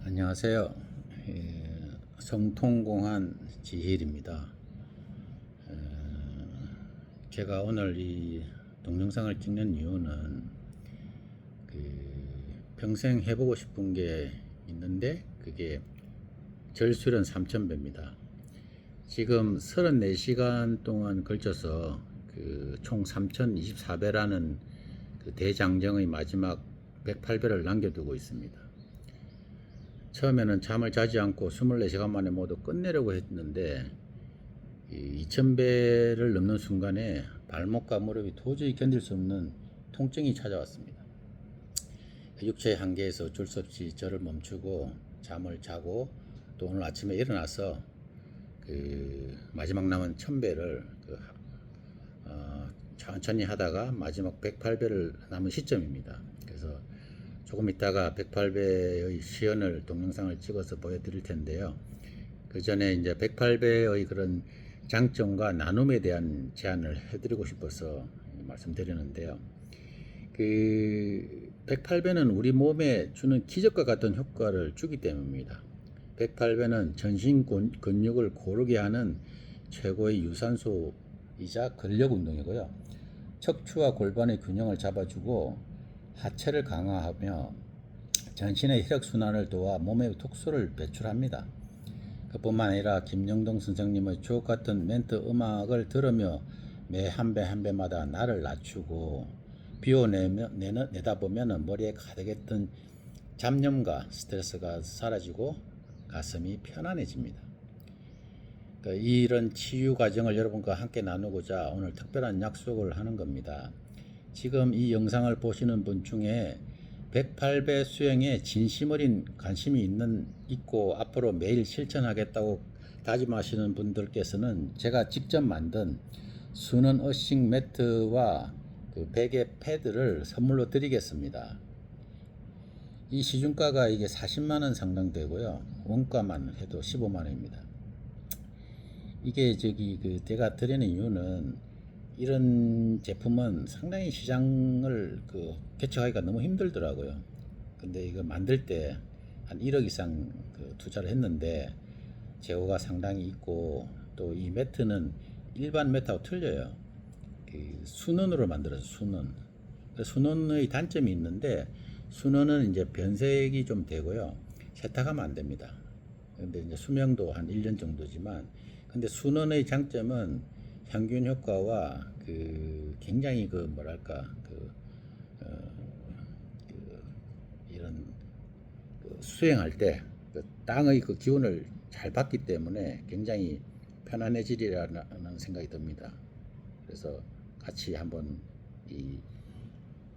안녕하세요. 성통공한 지힐입니다. 제가 오늘 이 동영상을 찍는 이유는 평생 해보고 싶은 게 있는데 그게 절수련 3000배입니다. 지금 34시간 동안 걸쳐서 총 3024배라는 대장정의 마지막 108배를 남겨두고 있습니다. 처음에는 잠을 자지 않고 24시간 만에 모두 끝내려고 했는데 2000배를 넘는 순간에 발목과 무릎이 도저히 견딜 수 없는 통증이 찾아왔습니다. 육체의 한계에서 어쩔 수 없이 저를 멈추고 잠을 자고 또 오늘 아침에 일어나서 마지막 남은 1000배를 천천히 하다가 마지막 108배를 남은 시점입니다. 그래서 조금 있다가 108배의 시연을 동영상을 찍어서 보여드릴 텐데요. 그 전에 이제 108배의 그런 장점과 나눔에 대한 제안을 해드리고 싶어서 말씀드리는데요. 108배는 우리 몸에 주는 기적과 같은 효과를 주기 때문입니다. 108배는 전신 근육을 고르게 하는 최고의 유산소이자 근력 운동이고요. 척추와 골반의 균형을 잡아주고 하체를 강화하며 전신의 혈액순환을 도와 몸의 독소를 배출합니다. 그뿐만 아니라 김영동 선생님의 주옥같은 멘트 음악을 들으며 매 한 배 한 배마다 나를 낮추고 비워내다 보면 머리에 가득했던 잡념과 스트레스가 사라지고 가슴이 편안해집니다. 이런 치유 과정을 여러분과 함께 나누고자 오늘 특별한 약속을 하는 겁니다. 지금 이 영상을 보시는 분 중에 108배 수행에 진심 어린 관심이 있고 앞으로 매일 실천하겠다고 다짐하시는 분들께서는 제가 직접 만든 수는 어싱 매트와 베개 패드를 선물로 드리겠습니다. 이 시중가가 이게 40만원 상당 되고요. 원가만 해도 15만원입니다. 이게 제가 드리는 이유는 이런 제품은 상당히 시장을 개척하기가 너무 힘들더라고요. 근데 이거 만들 때 한 1억 이상 투자를 했는데 재고가 상당히 있고 또 이 매트는 일반 매트하고 틀려요. 순원으로 만들어서 순원의 단점이 있는데 순원은 이제 변색이 좀 되고요. 세탁하면 안 됩니다. 근데 이제 수명도 한 1년 정도지만 근데 순원의 장점은 향균 효과와 굉장히 이런 수행할 때 땅의 기운을 잘 받기 때문에 굉장히 편안해지리라는 생각이 듭니다. 그래서 같이 한번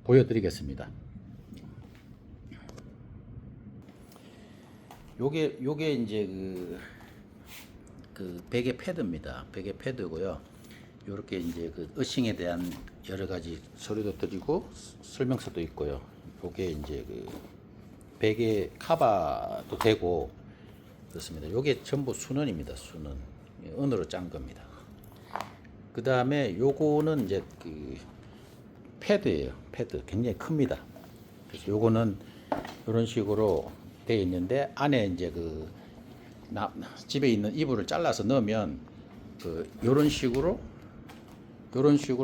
보여드리겠습니다. 요게 이제 베개 패드입니다. 베개 패드고요. 요렇게 이제 어싱에 대한 여러 가지 소리도 드리고 설명서도 있고요. 요게 이제 베개 카바도 되고 그렇습니다. 요게 전부 순원입니다. 순원. 은으로 짠 겁니다. 그 다음에 요거는 이제 패드예요. 패드 굉장히 큽니다. 그래서 요거는 이런 식으로 되어 있는데 안에 이제 집에 있는 이불을 잘라서 넣으면 요런 식으로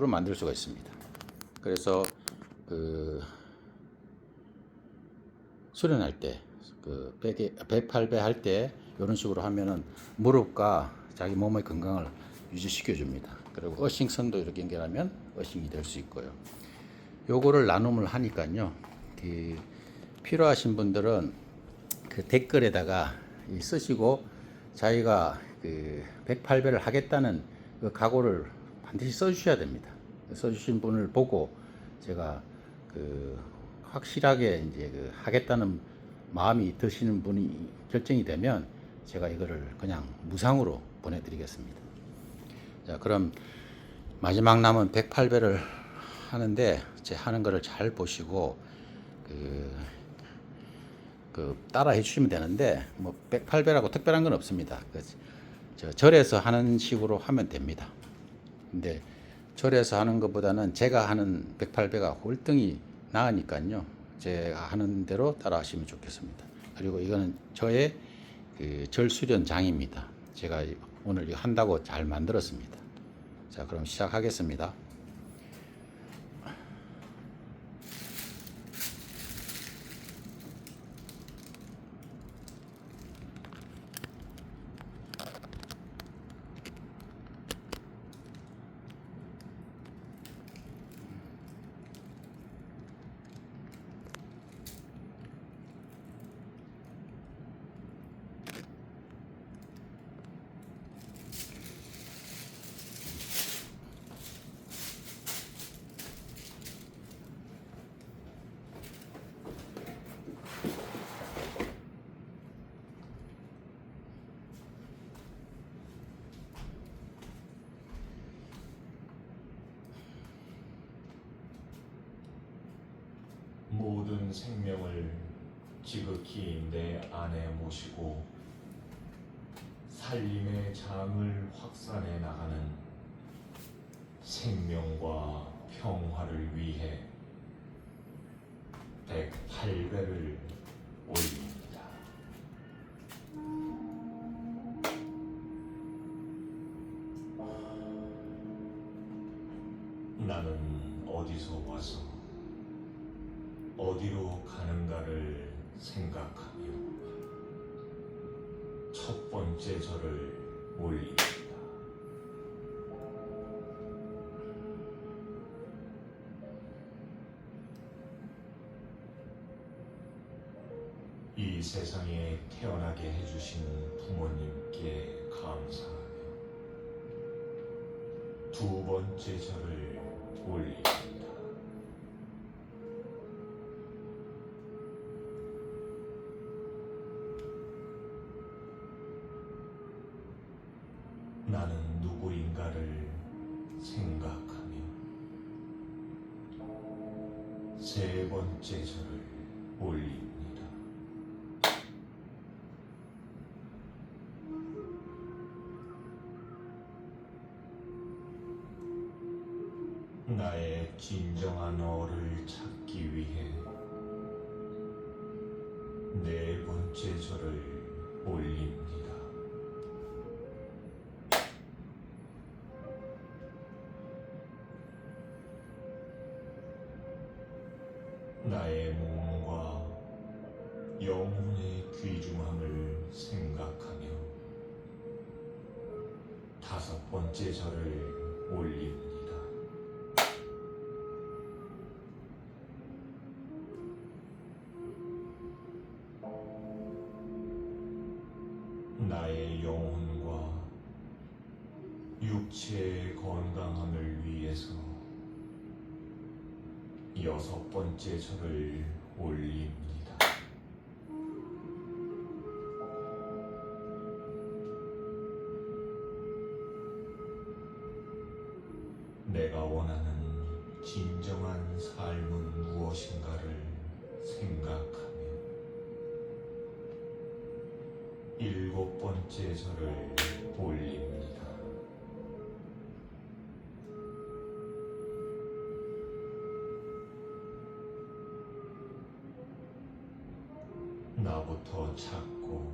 만들 수가 있습니다. 그래서 수련할 때 108배 할 때 이런 식으로 하면은 무릎과 자기 몸의 건강을 유지시켜 줍니다. 그리고 어싱선도 이렇게 연결하면 어싱이 될 수 있고요. 요거를 나눔을 하니까요. 필요하신 분들은 댓글에다가 쓰시고 자기가 108배를 하겠다는 각오를 반드시 써주셔야 됩니다. 써주신 분을 보고 제가 확실하게 이제 하겠다는 마음이 드시는 분이 결정이 되면 제가 이거를 그냥 무상으로 보내드리겠습니다. 자, 그럼 마지막 남은 108배를 하는데 제 하는 거를 잘 보시고 따라 해주시면 되는데 뭐 108배라고 특별한 건 없습니다. 절에서 하는 식으로 하면 됩니다. 근데 절에서 하는 것보다는 제가 하는 108배가 월등히 나으니까요. 제가 하는 대로 따라 하시면 좋겠습니다. 그리고 이거는 저의 그 절수련장입니다. 제가 오늘 이거 한다고 잘 만들었습니다. 자, 그럼 시작하겠습니다. 모든 생명을 지극히 내 안에 모시고 살림의 장을 확산해 나가는 생명과 평화를 위해 108배를 올립니다. 나는 어디서 와서 어디로 가는가를 생각하며 첫 번째 절을 올립니다. 이 세상에 태어나게 해주신 부모님께 감사하며 두 번째 절을 올립니다. 나는 누구인가를 생각하며 세 번째 절을 올립니다. 나의 진정한 어를 찾기 위해 네 번째 절을 올립니다. 나의 몸과 영혼의 귀중함을 생각하며 다섯 번째 절을 올립니다. 나의 영혼과 육체의 건강함을 위해서 여섯 번째 절을 올립니다. 내가 원하는 진정한 삶은 무엇인가를 생각하며 일곱 번째 절을 올립니다. 나부터 찾고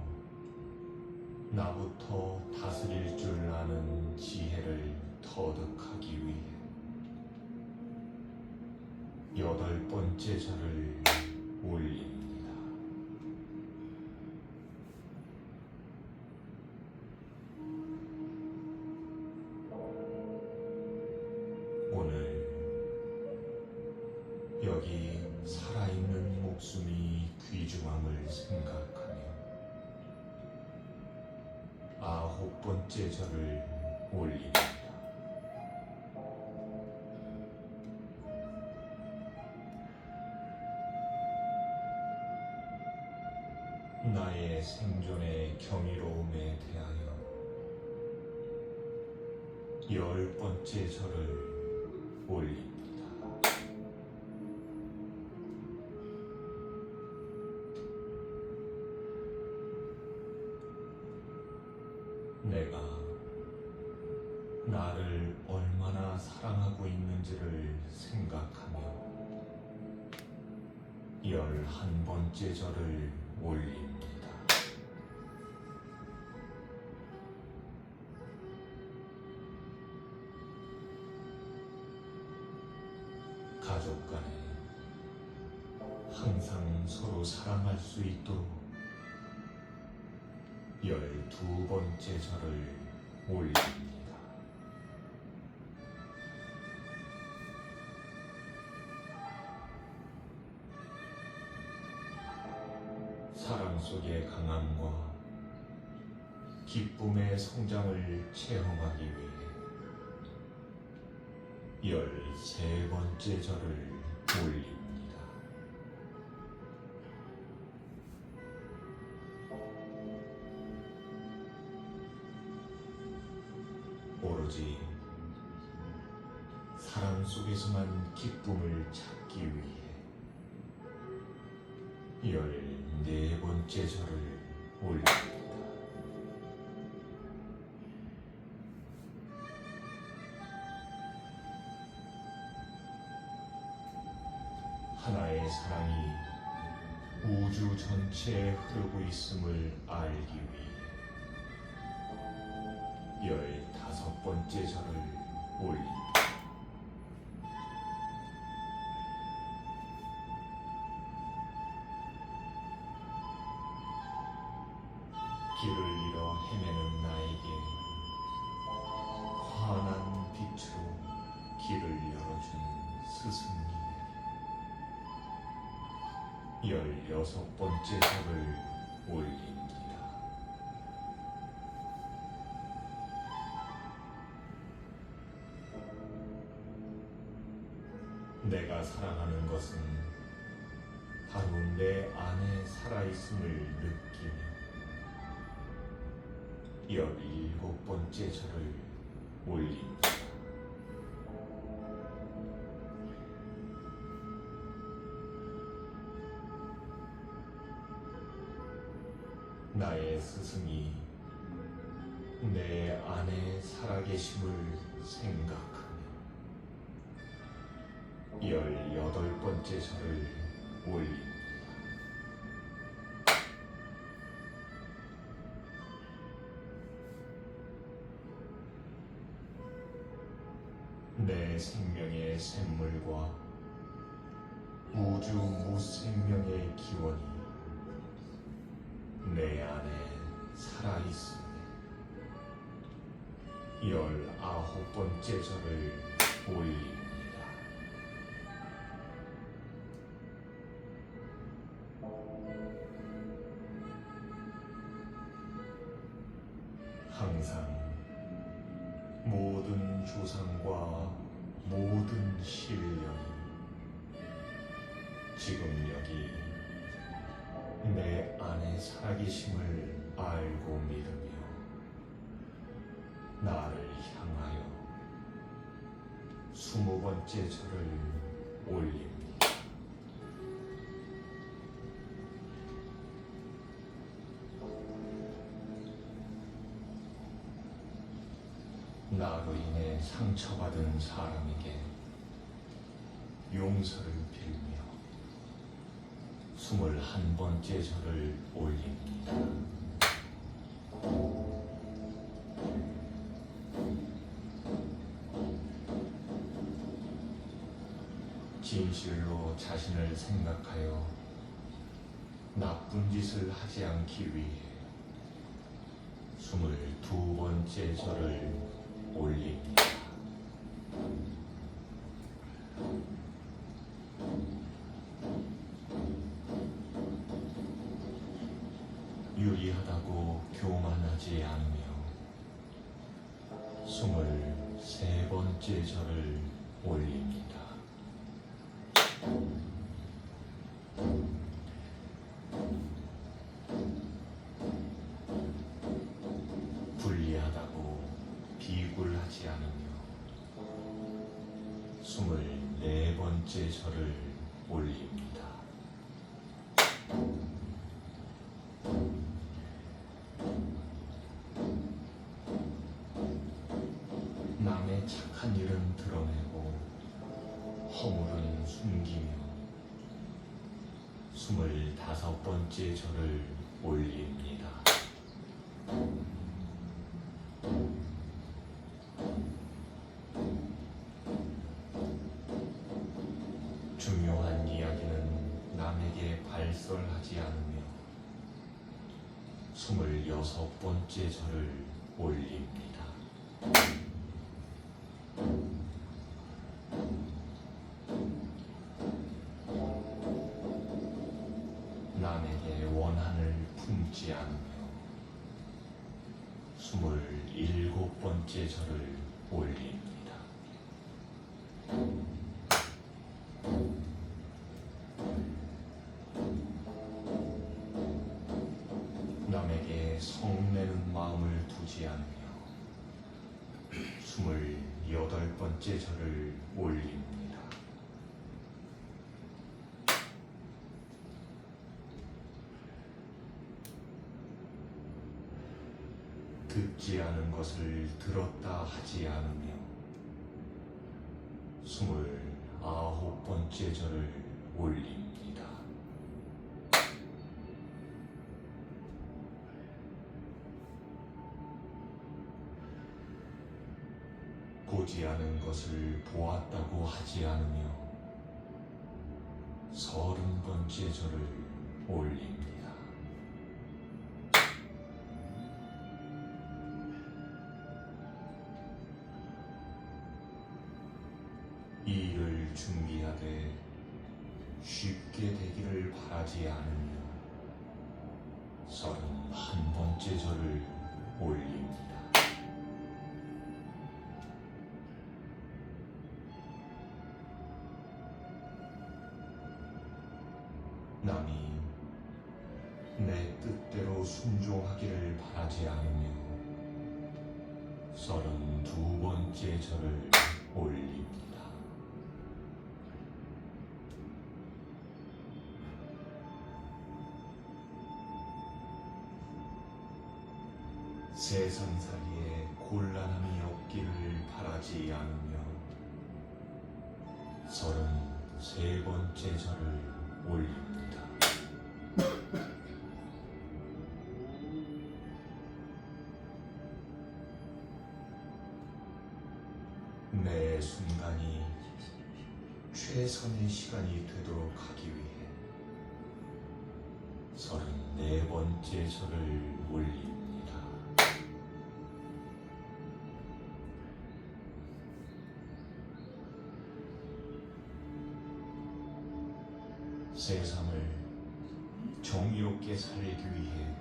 나부터 다스릴 줄 아는 지혜를 터득하기 위해 여덟 번째 절을 올립니다. 오늘 여기 살아있는 목숨이 귀중함을 생각하며 아홉 번째 절을 올립니다. 나의 생존의 경이로움에 대하여 열 번째 절을 올립니다. 내가 나를 얼마나 사랑하고 있는지를 생각하며 11번째 절을 올립니다. 가족 간에 항상 서로 사랑할 수 있도록 12번째 절을 올립니다. 사랑 속의 강함과 기쁨의 성장을 체험하기 위해 13번째 절을 올립니다. 오로지 사랑 속에서만 기쁨을 찾기 위해 14번째 절을 올립니다. 하나의 사랑이 우주 전체에 흐르고 있음을 알기 위해 15번째 절을 올립니다. 길을 잃어 헤매는 나에게 환한 빛으로 길을 열어준 스승님, 16번째 절을 올립니다. 내가 사랑하는 것은 바로 내 안에 살아있음을 느끼며 17번째 절을 올립니다. 나의 스승이 내 안에 살아계심을 생각하며 18번째 절을 올립니다. 내 생명의 샘물과 우주 무생명의 기원이 내 안에 살아있으며 19번째 절을 올립니다. 항상 모든 조상과 모든 신령이 지금 여기 내 안에 살아계심을 알고 믿으며 나를 향하여 20번째 절을 올립니다. 나로 인해 상처받은 사람에게 용서를 빌며 21번째 절을 올립니다. 진실로 자신을 생각하여 나쁜 짓을 하지 않기 위해 22번째 절을 올립니다. 유리하다고 교만하지 않으며 23번째 절을 올립니다. 불리하다고 비굴하지 않으며 24번째 절을 올립니다. 남의 착한 일은 드러내고 허물은 숨기며 25번째 절을 올립니다. 일설하지 않으며 26번째 절을 올립니다. 남에게 원한을 품지 않으며 27번째 절을 올립니다. 남에게 성내는 마음을 두지 않으며 28번째 절을 올립니다. 듣지 않은 것을 들었다 하지 않으며 29번째 절을 올립니다. 보지 않은 것을 보았다고 하지 않으며 30번째 절을 올립니다. 이 일을 준비하되 쉽게 되기를 바라지 않으며 31번째 절을 올립니다. 남이 내 뜻대로 순종하기를 바라지 않으며 32번째 절을 올립니다. 세상살이에 곤란함이 없기를 바라지 않으며 33번째 절을 올립니다. 매 순간이 최선의 시간이 되도록 하기 위해 34번째 절을 올립니다. 세상을 정의롭게 살기 위해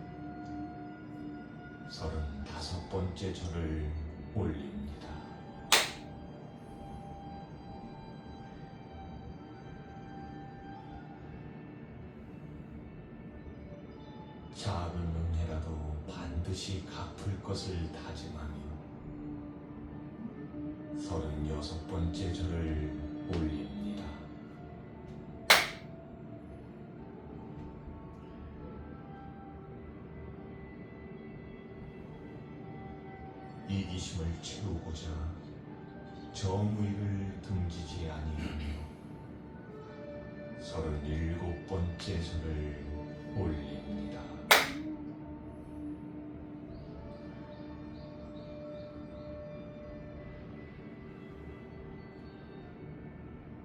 35번째 절을 올립니다. 작은 은혜라도 반드시 갚을 것을 다짐하며 36번째 절을 올립니다. 이기심을 채우고자 정의를 등지지 아니하며 37번째 절을 올립니다.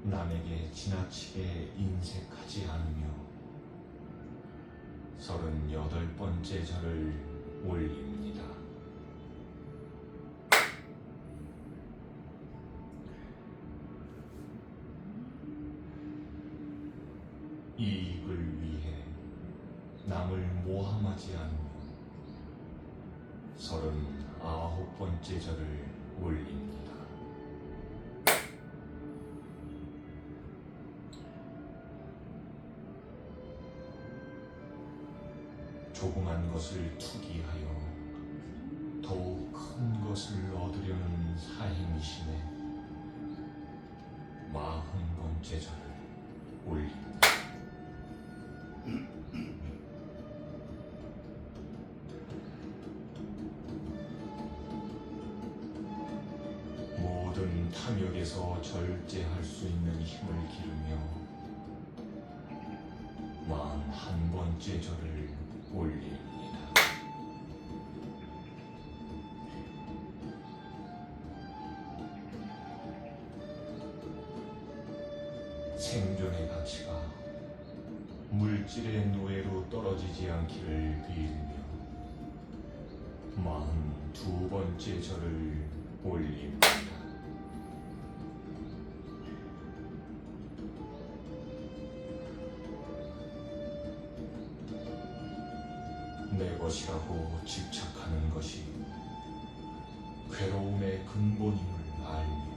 남에게 지나치게 인색하지 않으며 38번째 절을 올립니다. 이익을 위해 남을 모함하지 않으며 39번째 절을 올립니다. 조그만 것을 투기하여 더욱 큰 것을 얻으려는 사행심에 40번째 절을 올립니다. 모든 탐욕에서 절제할 수 있는 힘을 기르며 41번째 절을 올립니다. 생존의 가치가 물 물질의 노예로 떨어지지 않기를 빌며 42번째 절을 올립니다. 내 것이라고 집착하는 것이 괴로움의 근본임을 알며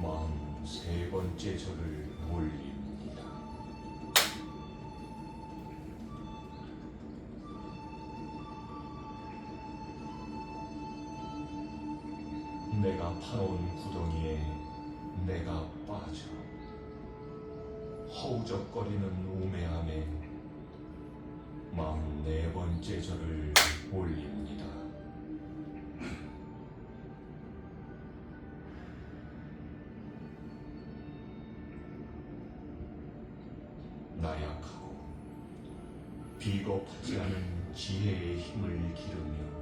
43번째 절을 올립니다. 내가 파놓은 구덩이에 내가 빠져 허우적거리는 우매함에 44번째 절을 올립니다. 나약하고 비겁하지 않은 지혜의 힘을 기르며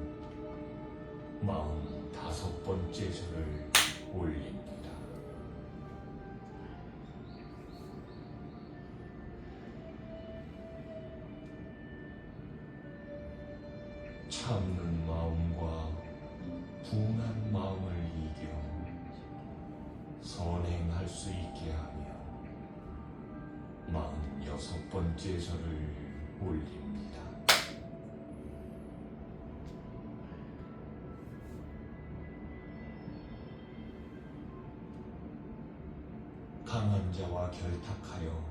45번째 절을 올립니다. 참는 마음과 분한 마음을 이겨 선행할 수 있게 하며 46번째 절을 올립니다. 강한 자와 결탁하여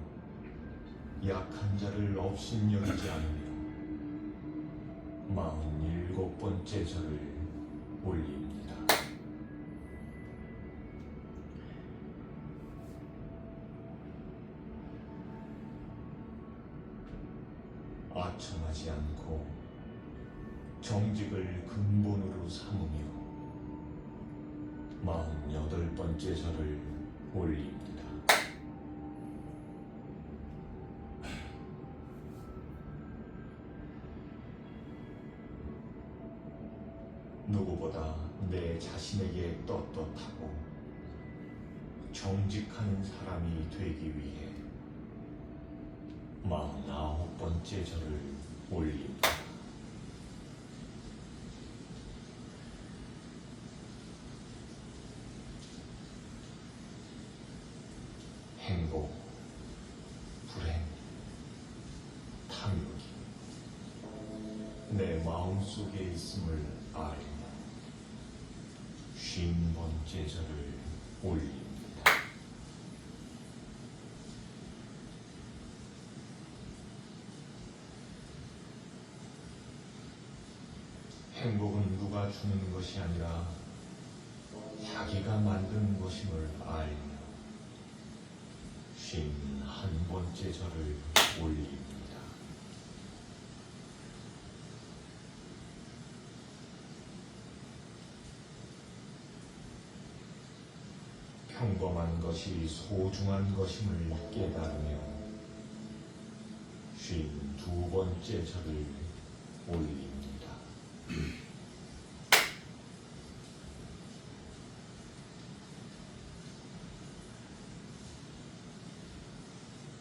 약한 자를 업신여기지 않으며 47번째 절을 올립니다. 아첨하지 않고 정직을 근본으로 삼으며 48번째 절을 올립니다. 누구보다 내 자신에게 떳떳하고 정직한 사람이 되기 위해 49번째 절을 올립니다. 행복, 불행, 탐욕이 내 마음속에 있음을 알며 50번째 절을 올립니다. 행복은 누가 주는 것이 아니라 자기가 만드는 것임을 알며 51번째 절을 올립니다. 평범한 것이 소중한 것임을 깨달으며 52번째 절을 올립니다.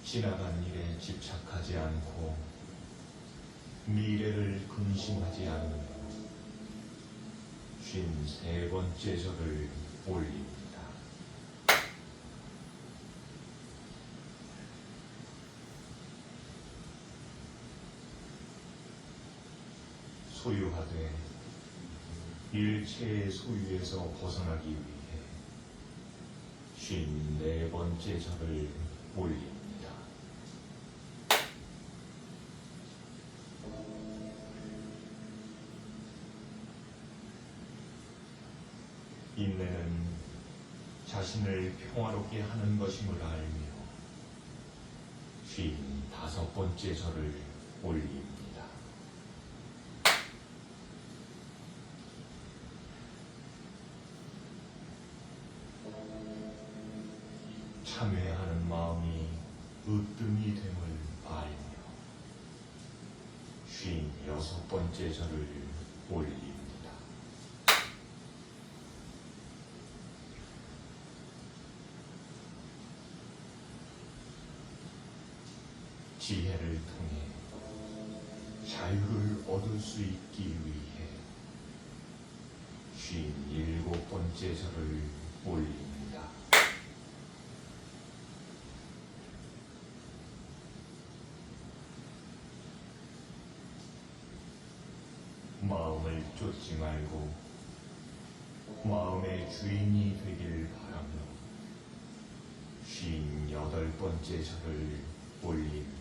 지나간 일에 집착하지 않고 미래를 근심하지 않으며 53번째 절을 올립니다. 소유하되 일체의 소유에서 벗어나기 위해 54번째 절을 올립니다. 인내는 자신을 평화롭게 하는 것임을 알며 55번째 절을 올립니다. 참회하는 마음이 으뜸이 됨을 알며 56번째 절을 올립니다. 지혜를 통해 자유를 얻을 수 있기 위해 57번째 절을 올립니다. 마음을 쫓지 말고 마음의 주인이 되길 바라며 58번째 절을 올립니다.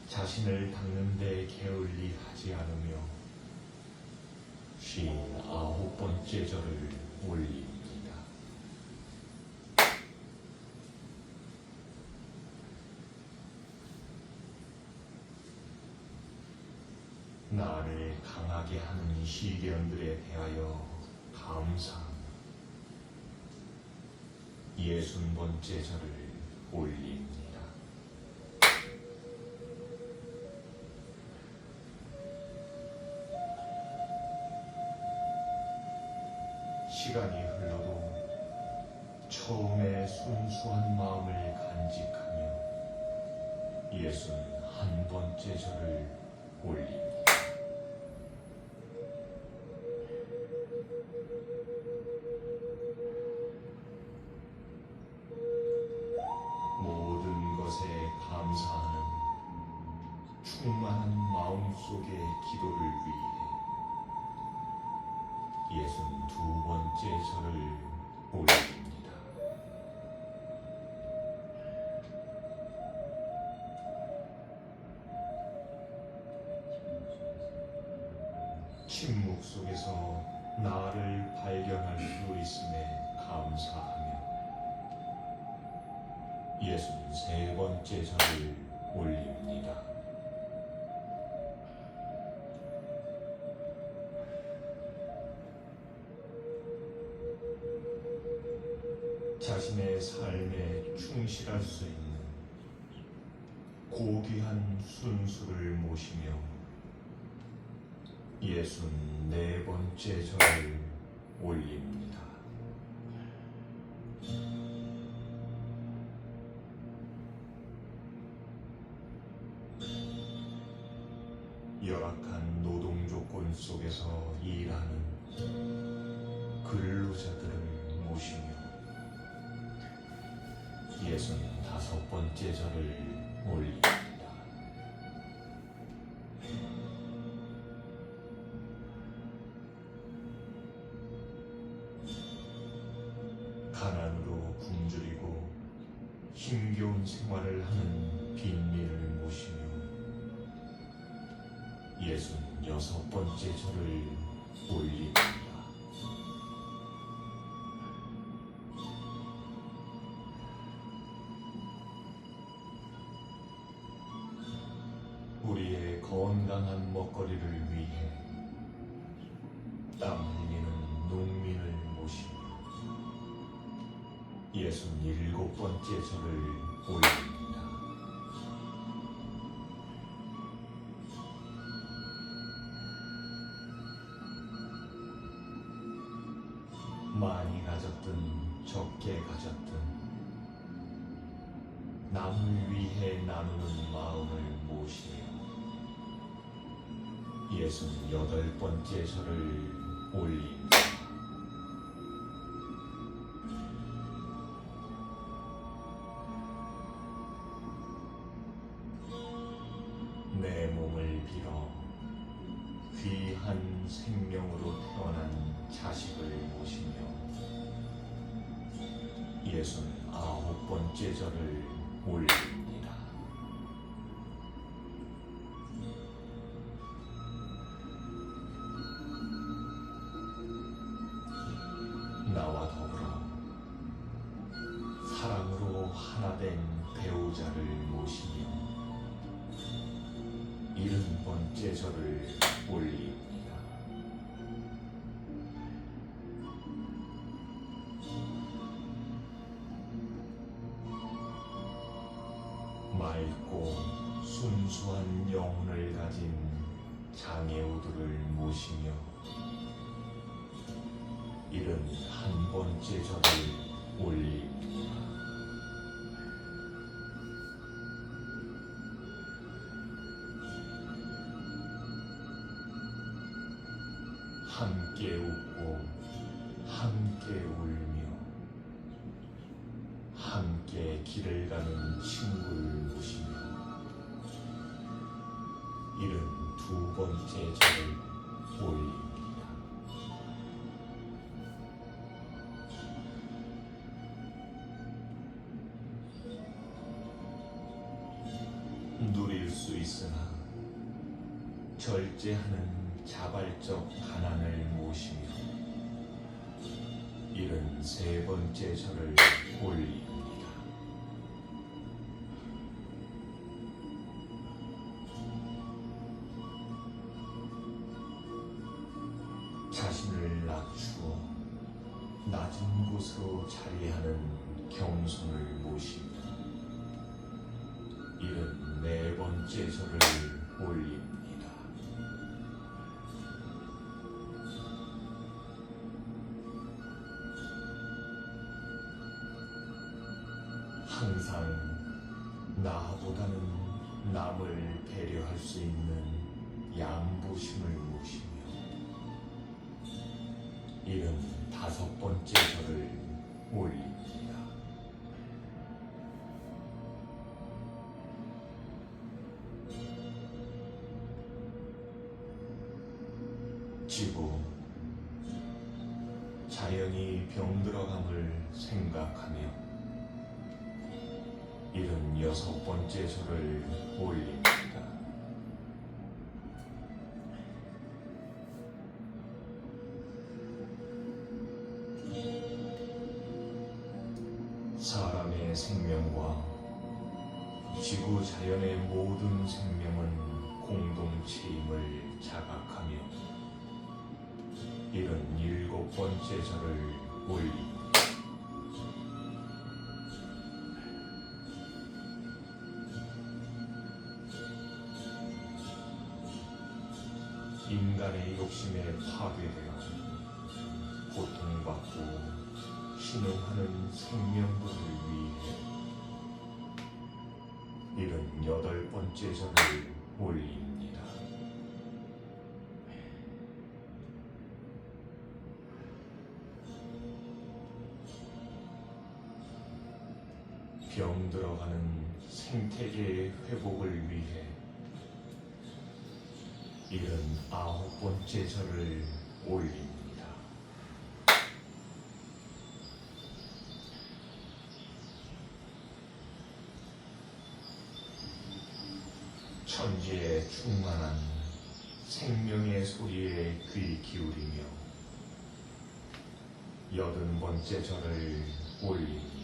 자신을 닦는 데 게을리 하지 않으며 59번째 절을 올립니다. 나를 강하게 하는 시련들에 대하여 감사하며 60번째 절을 올립니다. 시간이 흘러도 처음에 순수한 마음을 간직하며 61번째 절을 올립니다. 모든 것에 감사하는 충만한 마음속의 기도를 위해 62번째 절을 올립니다. 침묵 속에서 나를 발견할 수 있음에 감사하며 63번째 절을 올립니다. 자신의 삶에 충실할 수 있는 고귀한 순수를 모시며 64번째 절을 올립니다. 열악한 노동 조건 속에서 일하는 근로자들을 모시며 65번째 절을 올립니다. 가난으로 굶주리고 힘겨운 생활을 하는 빈민을 모시며 66번째 절을 올립니다. 우리의 건강한 먹거리를 위해 땀 흘리는 농민을 모시며 67번째 절을 올립니다. 많이 가졌든 적게 가졌든 남을 위해 나누는 마음을 모시며 68번째 절을 올립니다. 내 몸을 빌어 귀한 생명으로 태어난 자식을 모시며 69번째 절을 올립니다. 나와 더불어 사랑으로 하나 된 배우자를 모시며 70번째 절을 올립니다. 맑고 순수한 영혼을 가진 장애우들을 모시며 71번째 절을 올립니다. 함께 웃고 함께 울며 함께 길을 가는 친구를 모시며 72번째 절을 올립니다. 누릴 수 있으나 절제하는 자발적 가난을 모시며 73번째 절을 올립니다. 자신을 낮추어 낮은 곳으로 자리하는 겸손을 모시며 74번째 절을 올립니다. 항상 나보다는 남을 배려할 수 있는 양보심을 모시며 75번째 절을 올립니다. 지구, 자연이 병들어감을 생각하며 76번째 절을 올립니다. 사람의 생명과 지구 자연의 모든 생명은 공동체임을 자각하며 77번째 절을 올립니다. 인간의 욕심에 파괴되어 고통받고 신음하는 생명들을 위해 78번째 절을 올립니다. 병들어가는 생태계의 회복을 위해 79번째 절을 올립니다. 천지의 충만한 생명의 소리에 귀 기울이며 80번째 절을 올립니다.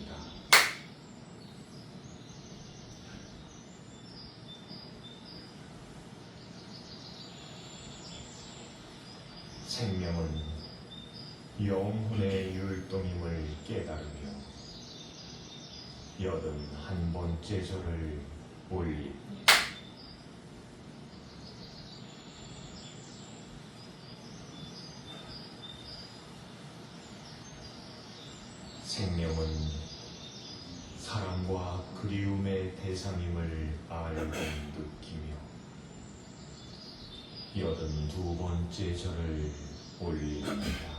생명은 영혼의 율동임을 깨달으며 81번째 절을 올립니다. 생명은 사랑과 그리움의 대상임을 알고 느끼며 82번째 절을 올립니다.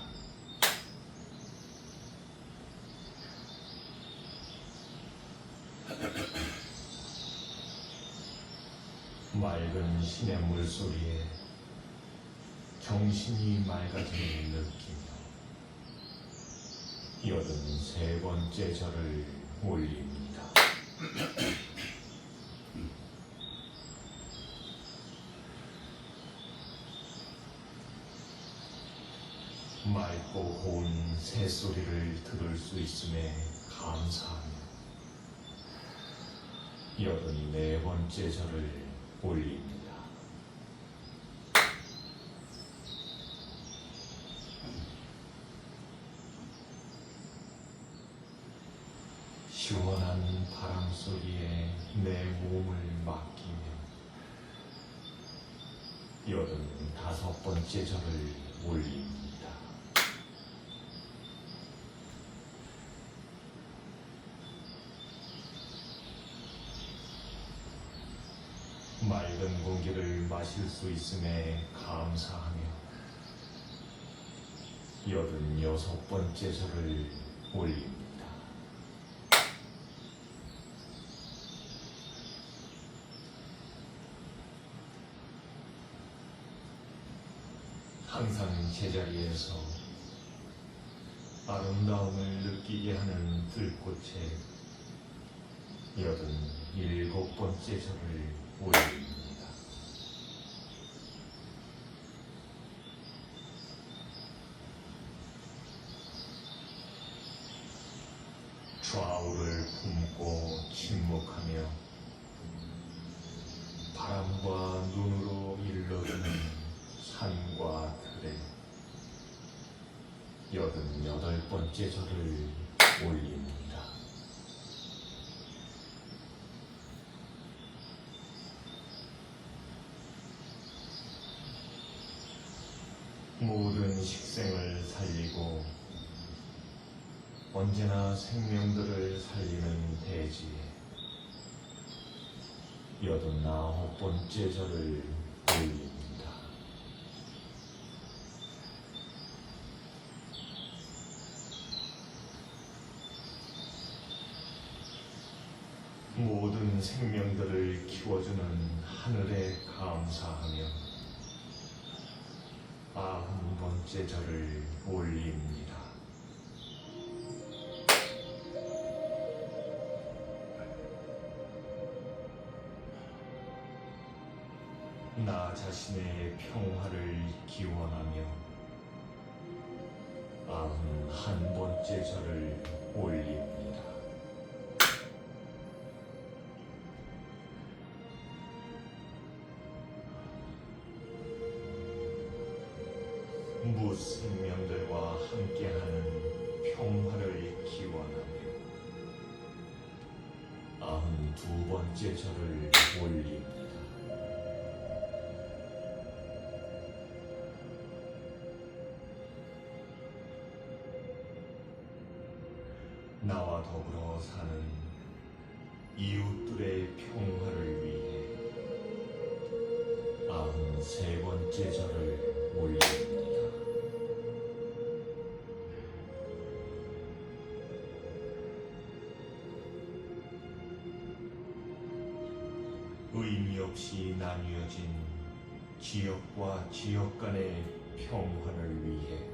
맑은 시냇물 소리에 정신이 맑아짐을 느끼며 83번째 절을 올립니다. 맑고 고운 새소리를 들을 수 있음에 감사하며 84번째 절을 올립니다. 시원한 바람 소리에 내 몸을 맡기며 85번째 절을 올립니다. 맑은 공기를 마실 수 있음에 감사하며 86번째 절을 올립니다. 항상 제자리에서 아름다움을 느끼게 하는 들꽃에 87번째 절을 올립니다. 좌우를 품고 침묵하며 바람과 눈으로 일러주는 산과 들에 88번째 절을 올립니다. 모든 식생을 살리고 언제나 생명들을 살리는 대지에 89번째 절을 올립니다. 모든 생명들을 키워주는 하늘에 감사하며 90번째 절을 올립니다. 나 자신의 평화를 기원하며 91번째 절을 올립니다. 무생명들과 함께하는 평화를 기원하며 92번째 절을 올립니다. 나와 더불어 사는 이웃들의 평화를 위해 93번째 절을 올립니다. 의미 없이 나뉘어진 지역과 지역 간의 평화를 위해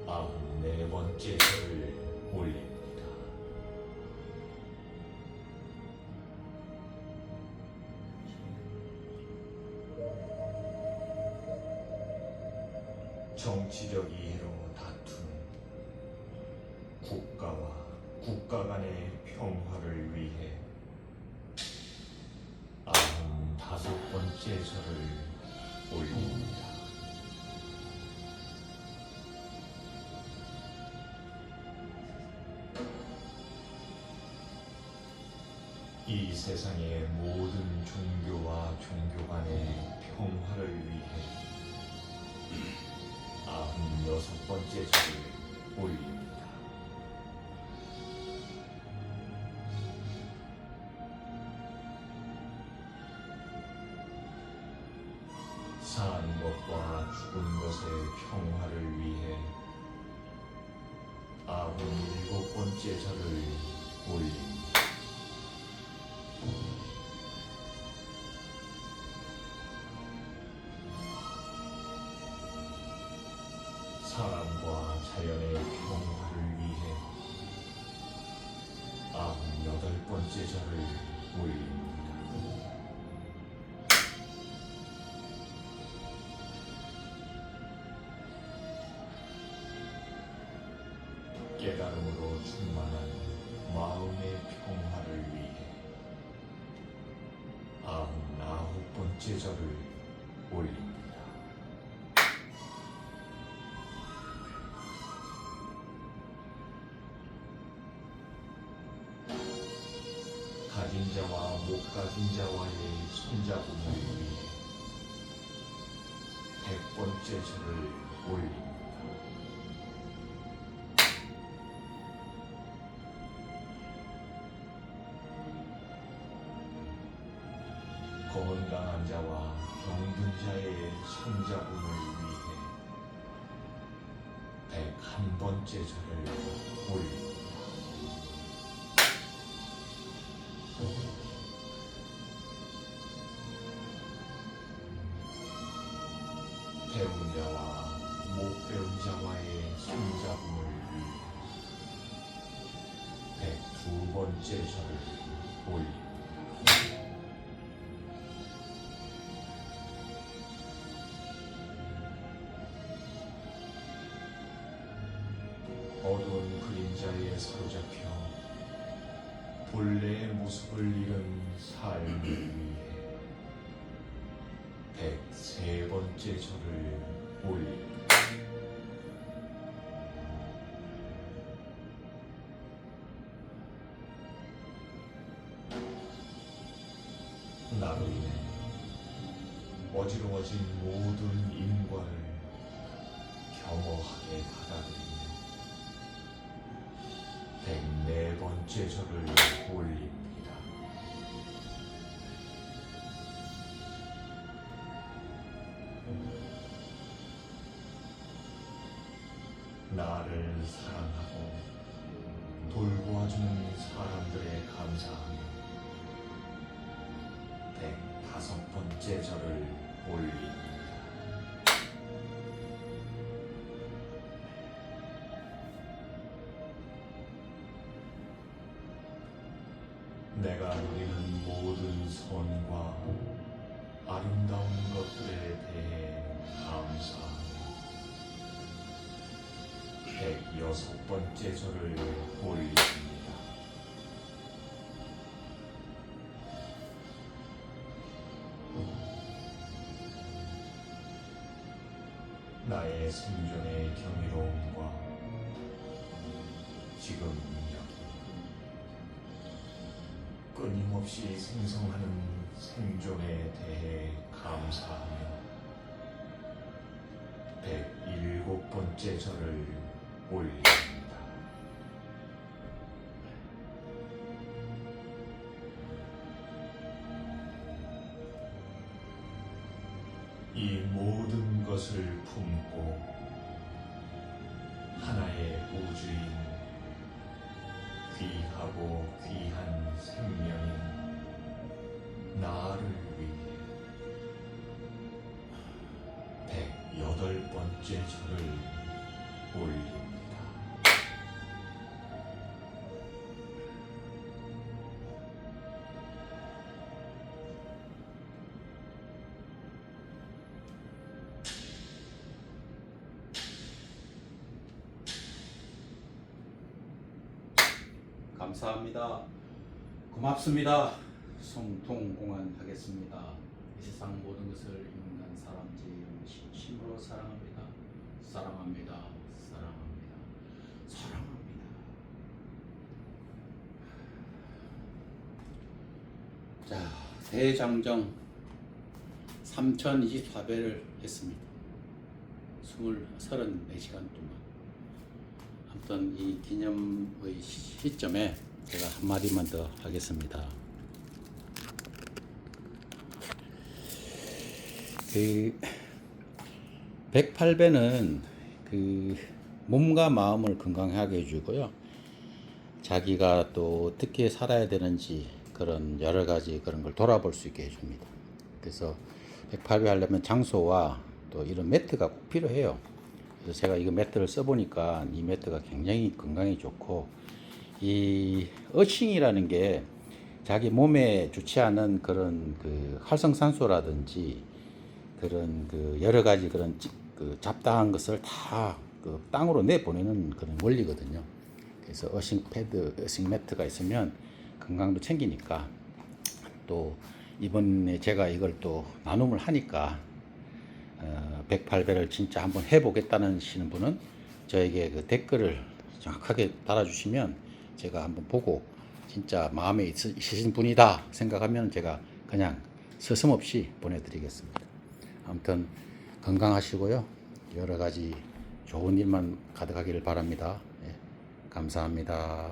94번째 절을 올립니다. 정치적 이해로 다투는 국가와 국가 간의 평화를 위해 95번째 절을 올립니다. 이 세상의 모든 종교와 종교 간의 평화를 위해 96번째 절을 올립니다. 사는 것과 죽은 것의 평화를 위해 97번째 절을 올립니다. 사람과 자연의 평화를 위해 98번째 절을 올립니다. 깨달음으로 충만한 마음의 평화를 위해 99번째 절을 올립니다. 가진 자와 못 가진 자와의 손잡음을 위해 100번째 절을 올립니다. 자와 병든 자의 손잡음을 위해 101번째 절을 올립니다. 배운 자와 못 배운 자와의 손잡음을 위해 102번째 절을 올립니다. 어두운 그림자에 사로잡혀 본래의 모습을 잃은 삶을 위해 103번째 절을 올립니다. 나로 인해 어지러워진 모든 인과를 겸허하게 받아들이며 104번째 절을 올립니다. 나를 사랑하고 돌보아주는 사람들에 감사하며 105번째 절을 올립니다. 내가 누리는 모든 선과 아름다운 것들에 대해 감사하며 106번째 절을 올립니다. 나의 생존의 경이로움과 지금 여기 끊임없이 생성하는 생존에 대해 감사하며 107번째 절을 올립니다. 이 모든 것을 품고 하나의 우주인 귀하고 귀한 생명인 나를 위해 108번째 절을 올립니다. 감사합니다. 고맙습니다. 성통공헌 하겠습니다. 이 세상 모든 것을 인간 사람지 진심으로 사랑합니다. 사랑합니다. 사랑합니다. 사랑합니다. 자, 대장정 3024배를 했습니다. 34시간 동안. 아무튼 이 기념의 시점에 제가 한마디만 더 하겠습니다. 그 108배는 그 몸과 마음을 건강하게 해주고요. 자기가 또 어떻게 살아야 되는지 그런 여러 가지 그런 걸 돌아볼 수 있게 해줍니다. 그래서 108배 하려면 장소와 또 이런 매트가 꼭 필요해요. 그래서 제가 이거 매트를 써보니까 이 매트가 굉장히 건강에 좋고, 이 어칭이라는 게 자기 몸에 좋지 않은 그런 그 활성산소라든지 그런 그 여러 가지 그런 그 잡다한 것을 다 그 땅으로 내보내는 그런 원리거든요. 그래서 어싱 패드, 어싱 매트가 있으면 건강도 챙기니까, 또 이번에 제가 이걸 또 나눔을 하니까 108배를 진짜 한번 해보겠다는 시는 분은 저에게 그 댓글을 정확하게 달아주시면 제가 한번 보고 진짜 마음에 있으신 분이다 생각하면 제가 그냥 서슴없이 보내드리겠습니다. 아무튼 건강하시고요. 여러 가지 좋은 일만 가득하기를 바랍니다. 예, 감사합니다.